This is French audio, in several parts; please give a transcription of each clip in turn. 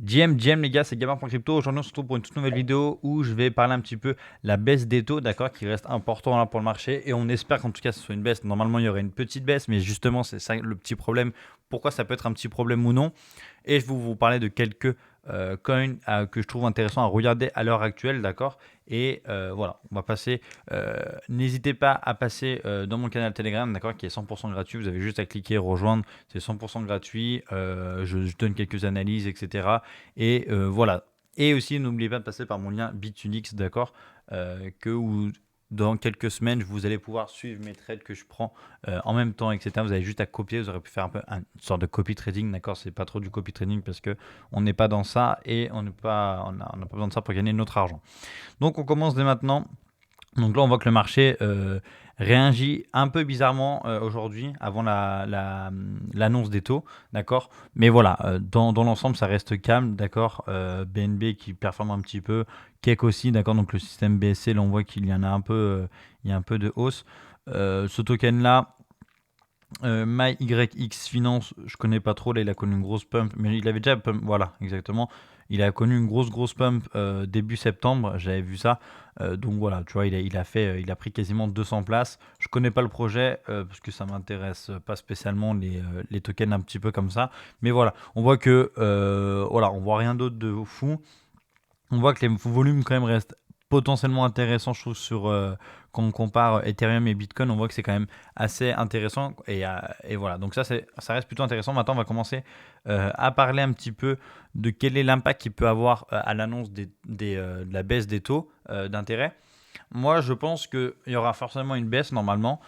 GM les gars, c'est Gamer.crypto. Aujourd'hui, on se retrouve pour une toute nouvelle vidéo où je vais parler un petit peu la baisse des taux, d'accord, qui reste important là pour le marché. Et on espère qu'en tout cas, ce soit une baisse. Normalement, il y aurait une petite baisse, mais justement, c'est ça le petit problème. Pourquoi ça peut être un petit problème ou non? Et je vais vous parler de quelques coins que je trouve intéressants à regarder à l'heure actuelle, d'accord. Et voilà, on va passer. N'hésitez pas à passer dans mon canal Telegram, d'accord, qui est 100% gratuit. Vous avez juste à cliquer rejoindre, c'est 100% gratuit. Je donne quelques analyses, etc. Et voilà. Et aussi, n'oubliez pas de passer par mon lien Bitunix, d'accord, dans quelques semaines, vous allez pouvoir suivre mes trades que je prends en même temps, etc. Vous avez juste à copier, vous aurez pu faire un peu une sorte de copy trading, d'accord. C'est pas trop du copy trading parce que on n'est pas dans ça et on n'a pas besoin de ça pour gagner notre argent. Donc on commence dès maintenant. Donc là, on voit que le marché réagit un peu bizarrement aujourd'hui, avant l'annonce des taux, d'accord. Mais voilà, dans l'ensemble, ça reste calme, d'accord. BNB qui performe un petit peu, Cake aussi, d'accord. Donc le système BSC, là, on voit qu'il y en a un peu, il y a un peu de hausse. Ce token-là, MyYX Finance, je connais pas trop. Là, il a connu une grosse pump, mais il avait déjà pump, voilà, exactement. Il a connu une grosse pump début septembre, j'avais vu ça. Donc voilà, tu vois, il a pris quasiment 200 places. Je connais pas le projet parce que ça m'intéresse pas spécialement les tokens un petit peu comme ça. Mais voilà, on voit que voilà, on voit rien d'autre de fou. On voit que les volumes quand même restent potentiellement intéressants, je trouve, quand on compare Ethereum et Bitcoin, on voit que c'est quand même assez intéressant. Et voilà, donc ça reste plutôt intéressant. Maintenant, on va commencer à parler un petit peu de quel est l'impact qu'il peut avoir à l'annonce de la baisse des taux d'intérêt. Moi, je pense qu'il y aura forcément une baisse normalement,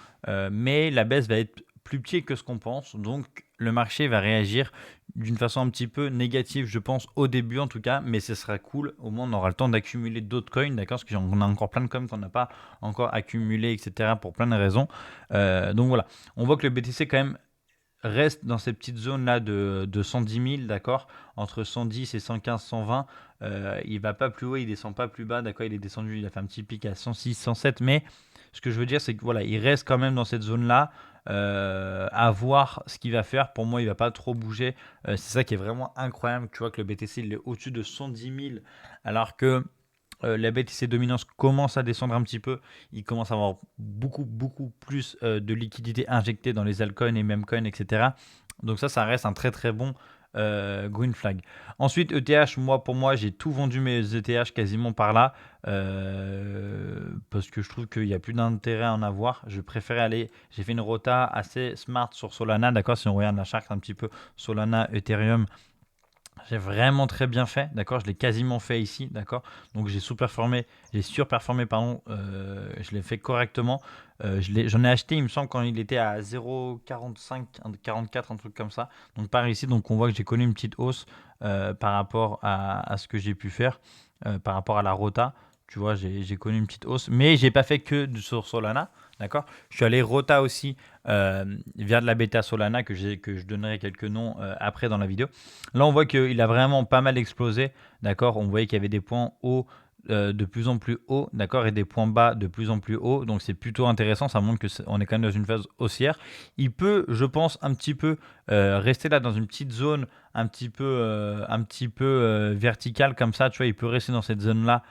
mais la baisse va être plus petite que ce qu'on pense. Donc, le marché va réagir d'une façon un petit peu négative, je pense, au début en tout cas, mais ce sera cool. Au moins, on aura le temps d'accumuler d'autres coins, d'accord. Parce qu'on a encore plein de coins qu'on n'a pas encore accumulés, etc., pour plein de raisons. Donc voilà, on voit que le BTC quand même reste dans ces petites zones là de 110 000, d'accord, entre 110 et 115, 120. Il va pas plus haut, il descend pas plus bas, d'accord. Il est descendu, il a fait un petit pic à 106, 107, mais ce que je veux dire, c'est que voilà, il reste quand même dans cette zone là. À voir ce qu'il va faire. Pour moi, il va pas trop bouger. C'est ça qui est vraiment incroyable. Tu vois que le BTC il est au-dessus de 110 000, alors que la BTC Dominance commence à descendre un petit peu. Il commence à avoir beaucoup plus de liquidité injectée dans les altcoins et memcoins, etc. Donc ça reste un très bon green flag. Ensuite, ETH, pour moi, j'ai tout vendu mes ETH quasiment par là. Parce que je trouve qu'il n'y a plus d'intérêt à en avoir. Je préférais aller. J'ai fait une rota assez smart sur Solana, d'accord. Si on regarde la charte un petit peu, Solana, Ethereum, j'ai vraiment très bien fait, d'accord. Je l'ai quasiment fait ici, d'accord. Donc j'ai surperformé, pardon. Je l'ai fait correctement. J'en ai acheté, il me semble, quand il était à 0,45, 44, un truc comme ça. Donc par ici, donc on voit que j'ai connu une petite hausse par rapport à ce que j'ai pu faire, par rapport à la rota. Tu vois, j'ai connu une petite hausse, mais j'ai pas fait que sur Solana, d'accord. Je suis allé rota aussi via de la bêta Solana que je donnerai quelques noms après dans la vidéo. Là, on voit qu'il a vraiment pas mal explosé, d'accord. On voyait qu'il y avait des points hauts de plus en plus hauts, d'accord, et des points bas de plus en plus hauts. Donc c'est plutôt intéressant, ça montre que on est quand même dans une phase haussière. Il peut, je pense, un petit peu rester là dans une petite zone un petit peu verticale comme ça. Tu vois, il peut rester dans cette zone-là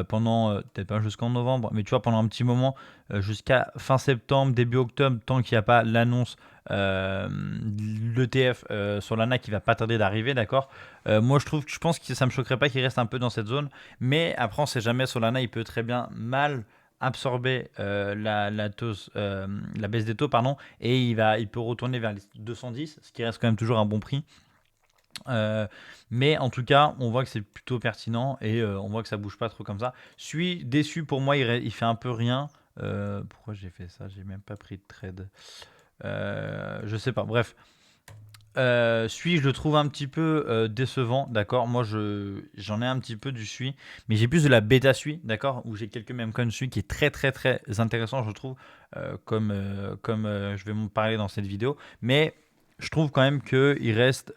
pendant peut-être pas jusqu'en novembre, mais tu vois pendant un petit moment jusqu'à fin septembre, début octobre, tant qu'il n'y a pas l'annonce l'ETF Solana qui va pas tarder d'arriver, d'accord. Moi je pense que ça me choquerait pas qu'il reste un peu dans cette zone, mais après on sait jamais. Solana il peut très bien mal absorber la baisse des taux, pardon, et il peut retourner vers les 210, ce qui reste quand même toujours un bon prix. Mais en tout cas, on voit que c'est plutôt pertinent et on voit que ça bouge pas trop comme ça. Suis déçu, pour moi, il fait un peu rien. Pourquoi j'ai fait ça? J'ai même pas pris de trade. Je sais pas. Bref, je le trouve un petit peu décevant, d'accord. Moi, j'en ai un petit peu du Sui, mais j'ai plus de la bêta Sui, d'accord, où j'ai quelques memcoins Sui qui est très intéressant, je trouve, comme je vais m'en parler dans cette vidéo. Mais je trouve quand même qu'il reste.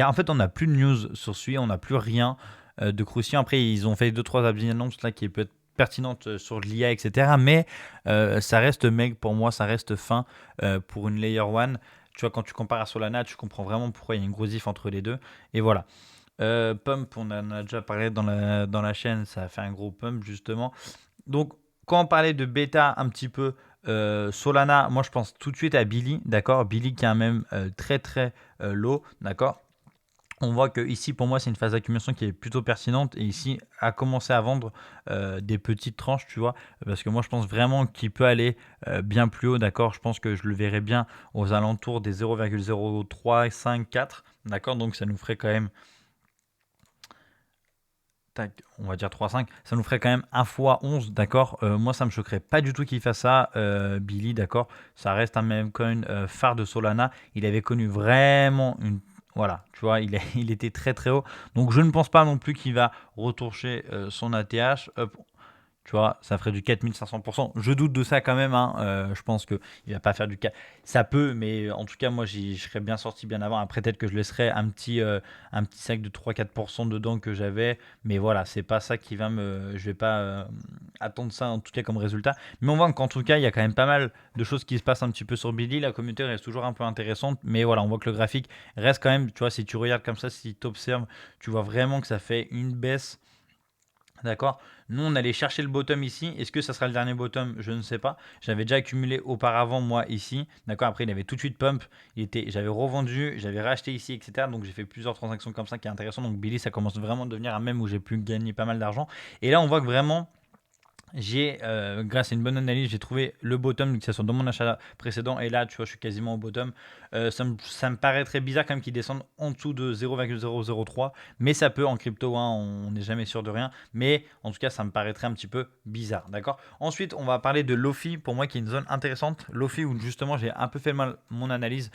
En fait, on n'a plus de news sur Sui, on n'a plus rien de croustillant. Après, ils ont fait 2-3 annonces là qui peut être pertinente sur l'IA, etc. Mais ça reste meg pour moi, ça reste fin pour une Layer 1. Tu vois, quand tu compares à Solana, tu comprends vraiment pourquoi il y a une grosse diff entre les deux. Et voilà. Pump, on en a déjà parlé dans la chaîne, ça a fait un gros pump justement. Donc, quand on parlait de bêta un petit peu, Solana, moi je pense tout de suite à Billy, d'accord? Billy qui est un même très très low, d'accord? On voit que ici, pour moi, c'est une phase d'accumulation qui est plutôt pertinente. Et ici, à commencer à vendre des petites tranches, tu vois. Parce que moi, je pense vraiment qu'il peut aller bien plus haut, d'accord. Je pense que je le verrai bien aux alentours des 0,0354, d'accord. Donc, ça nous ferait quand même, tac, on va dire 3,5. Ça nous ferait quand même 1 fois 11, d'accord. Moi, ça me choquerait pas du tout qu'il fasse ça, Billy, d'accord. Ça reste un même coin phare de Solana. Il avait connu vraiment une. Voilà, tu vois, il était très très haut. Donc, je ne pense pas non plus qu'il va retoucher son ATH. Hop, tu vois, ça ferait du 4500%. Je doute de ça quand même, hein. Je pense qu'il ne va pas faire du 4. Ça peut, mais en tout cas, moi, je serais bien sorti bien avant. Après, peut-être que je laisserais un petit sac de 3-4% dedans que j'avais. Mais voilà, c'est pas ça qui va me. Je vais pas attendre ça, en tout cas, comme résultat. Mais on voit qu'en tout cas, il y a quand même pas mal de choses qui se passent un petit peu sur Billy. La communauté reste toujours un peu intéressante. Mais voilà, on voit que le graphique reste quand même. Tu vois, si tu regardes comme ça, si tu observes, tu vois vraiment que ça fait une baisse. D'accord. Nous, on allait chercher le bottom ici. Est-ce que ça sera le dernier bottom? Je ne sais pas. J'avais déjà accumulé auparavant, moi, ici. D'accord. Après, il avait tout de suite pump. J'avais revendu, j'avais racheté ici, etc. Donc, j'ai fait plusieurs transactions comme ça qui est intéressant. Donc, Billy, ça commence vraiment à devenir un mème où j'ai pu gagner pas mal d'argent. Et là, on voit que vraiment, grâce à une bonne analyse, j'ai trouvé le bottom, que ce soit dans mon achat précédent et là, tu vois, je suis quasiment au bottom. Ça me paraît très bizarre quand même qu'ils descendent en dessous de 0,003, mais ça peut en crypto, hein, on n'est jamais sûr de rien. Mais en tout cas, ça me paraîtrait un petit peu bizarre, d'accord. Ensuite, on va parler de Lofi, pour moi, qui est une zone intéressante. Lofi, où justement, j'ai un peu fait mal mon analyse.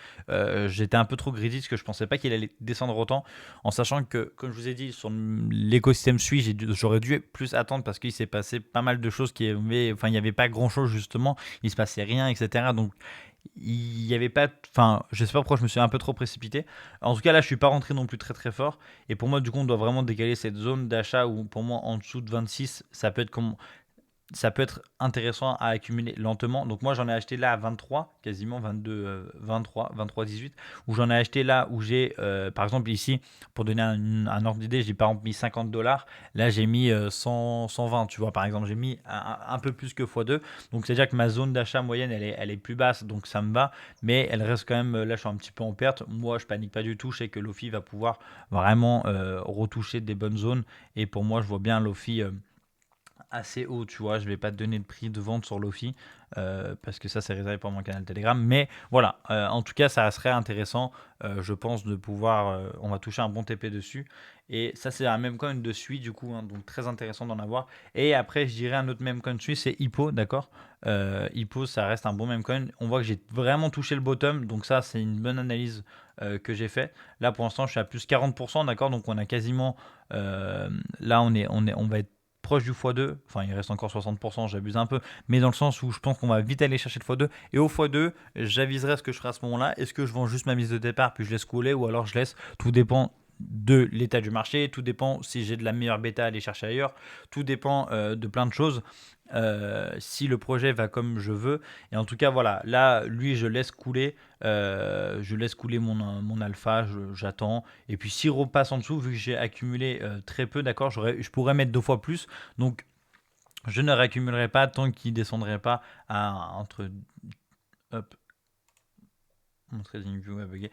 J'étais un peu trop greedy parce que je pensais pas qu'il allait descendre autant, en sachant que, comme je vous ai dit, sur l'écosystème Sui, j'aurais dû plus attendre parce qu'il s'est passé pas mal de choses enfin, il n'y avait pas grand chose justement, il se passait rien, etc. Donc, il n'y avait pas, enfin, je sais pas pourquoi je me suis un peu trop précipité. En tout cas, là, je suis pas rentré non plus très très fort. Et pour moi, du coup, on doit vraiment décaler cette zone d'achat où, pour moi, en dessous de 26, ça peut être intéressant à accumuler lentement. Donc moi j'en ai acheté là à 23, quasiment 22, 23, 23, 18, où j'en ai acheté là où j'ai, par exemple ici, pour donner un ordre d'idée, j'ai par exemple mis 50 $, là j'ai mis 100, 120, tu vois, par exemple, j'ai mis un peu plus que x2, donc c'est-à-dire que ma zone d'achat moyenne, elle est plus basse, donc ça me va, mais elle reste quand même, là je suis un petit peu en perte, moi je panique pas du tout, je sais que Lofi va pouvoir vraiment retoucher des bonnes zones, et pour moi je vois bien Lofi assez haut, tu vois. Je vais pas te donner de prix de vente sur Lofi parce que ça, c'est réservé pour mon canal Telegram. Mais voilà, en tout cas, ça serait intéressant, je pense, de pouvoir. On va toucher un bon TP dessus. Et ça, c'est un même coin de suite, du coup, hein, donc très intéressant d'en avoir. Et après, je dirais un autre même coin de suite, c'est Hippo, d'accord. Hippo, ça reste un bon même coin. On voit que j'ai vraiment touché le bottom, donc ça, c'est une bonne analyse que j'ai fait. Là, pour l'instant, je suis à plus 40%, d'accord. Donc, on a quasiment. Là, on va être proche du x2, enfin il reste encore 60%, j'abuse un peu, mais dans le sens où je pense qu'on va vite aller chercher le x2, et au x2, j'aviserai ce que je ferai à ce moment-là, est-ce que je vends juste ma mise de départ, puis je laisse couler, ou alors je laisse, tout dépend de l'état du marché, tout dépend si j'ai de la meilleure bêta à aller chercher ailleurs, tout dépend de plein de choses, si le projet va comme je veux, et en tout cas voilà, là lui je laisse couler mon alpha, j'attends, et puis s'il repasse en dessous, vu que j'ai accumulé très peu, d'accord, je pourrais mettre 2 fois plus, donc je ne réaccumulerai pas tant qu'il ne descendrait pas entre. Hop, mon TradingView a bugué.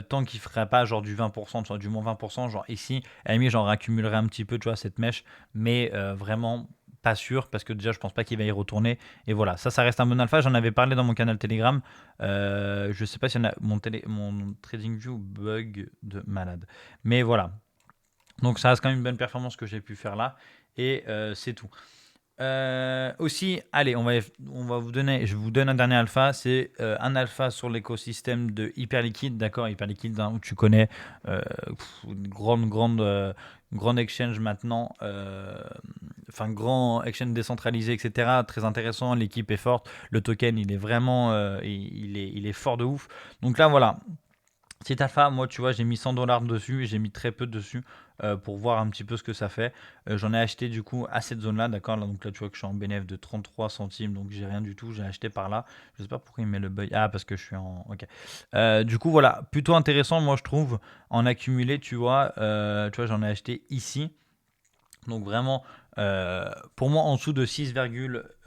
Tant qu'il ne ferait pas genre du 20%, soit du moins 20%, genre ici, à la limite, j'en réaccumulerai un petit peu, tu vois, cette mèche, mais vraiment pas sûr parce que déjà je pense pas qu'il va y retourner, et voilà, ça reste un bon alpha. J'en avais parlé dans mon canal Telegram. Je sais pas si mon TradingView bug de malade, mais voilà, donc ça reste quand même une bonne performance que j'ai pu faire là, et c'est tout. Aussi, allez, on va vous donner, je vous donne un dernier alpha, c'est un alpha sur l'écosystème de Hyperliquid, d'accord, Hyperliquid, hein, où tu connais, une grande exchange maintenant, enfin grand exchange décentralisé, etc. Très intéressant, l'équipe est forte, le token il est vraiment, il est fort de ouf. Donc là voilà, Si t'as moi, tu vois, j'ai mis 100 $ dessus, j'ai mis très peu dessus pour voir un petit peu ce que ça fait. J'en ai acheté du coup à cette zone-là, d'accord. Là, donc là, tu vois que je suis en bénéfice de 33 centimes, donc j'ai rien du tout. J'ai acheté par là. Je sais pas pourquoi il met le bug. Ah, parce que je suis en. Ok. Du coup, voilà, plutôt intéressant, moi, je trouve, en accumulé, tu vois. J'en ai acheté ici. Donc vraiment, pour moi, en dessous de 6,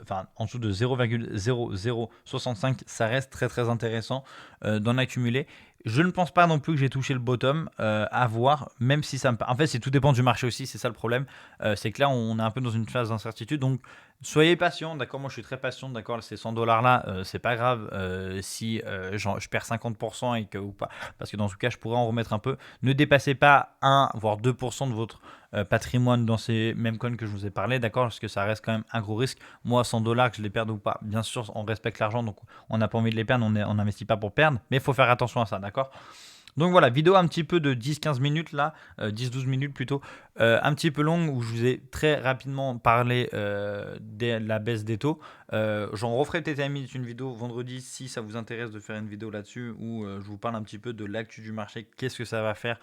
enfin en dessous de 0,0065, ça reste très très intéressant d'en accumuler. Je ne pense pas non plus que j'ai touché le bottom, à voir, même si ça me. En fait, c'est tout dépend du marché aussi, c'est ça le problème. C'est que là, on est un peu dans une phase d'incertitude, donc soyez patient, d'accord. Moi, je suis très patient, d'accord. Ces 100 $ là, c'est pas grave si je perds 50% et que ou pas, parce que dans ce cas, je pourrais en remettre un peu. Ne dépassez pas 1 voire 2% de votre patrimoine dans ces mêmes coins que je vous ai parlé, d'accord, parce que ça reste quand même un gros risque. Moi, 100 $ que je les perde ou pas, bien sûr, on respecte l'argent, donc on n'a pas envie de les perdre, on n'investit pas pour perdre, mais il faut faire attention à ça, d'accord. Donc voilà, vidéo un petit peu de 10-15 minutes là, 10-12 minutes plutôt, un petit peu longue où je vous ai très rapidement parlé de la baisse des taux. J'en referai peut-être une vidéo vendredi si ça vous intéresse de faire une vidéo là-dessus où je vous parle un petit peu de l'actu du marché, qu'est-ce que ça va faire.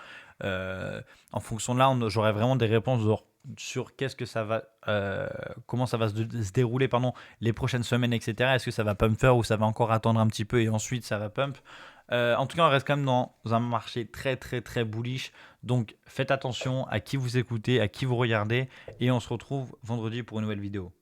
En fonction de là, j'aurai vraiment des réponses sur qu'est-ce que ça va, comment ça va se dérouler pardon, les prochaines semaines, etc. Est-ce que ça va pumper ou ça va encore attendre un petit peu et ensuite ça va pump. En tout cas, on reste quand même dans un marché très très très bullish. Donc faites attention à qui vous écoutez, à qui vous regardez. Et on se retrouve vendredi pour une nouvelle vidéo.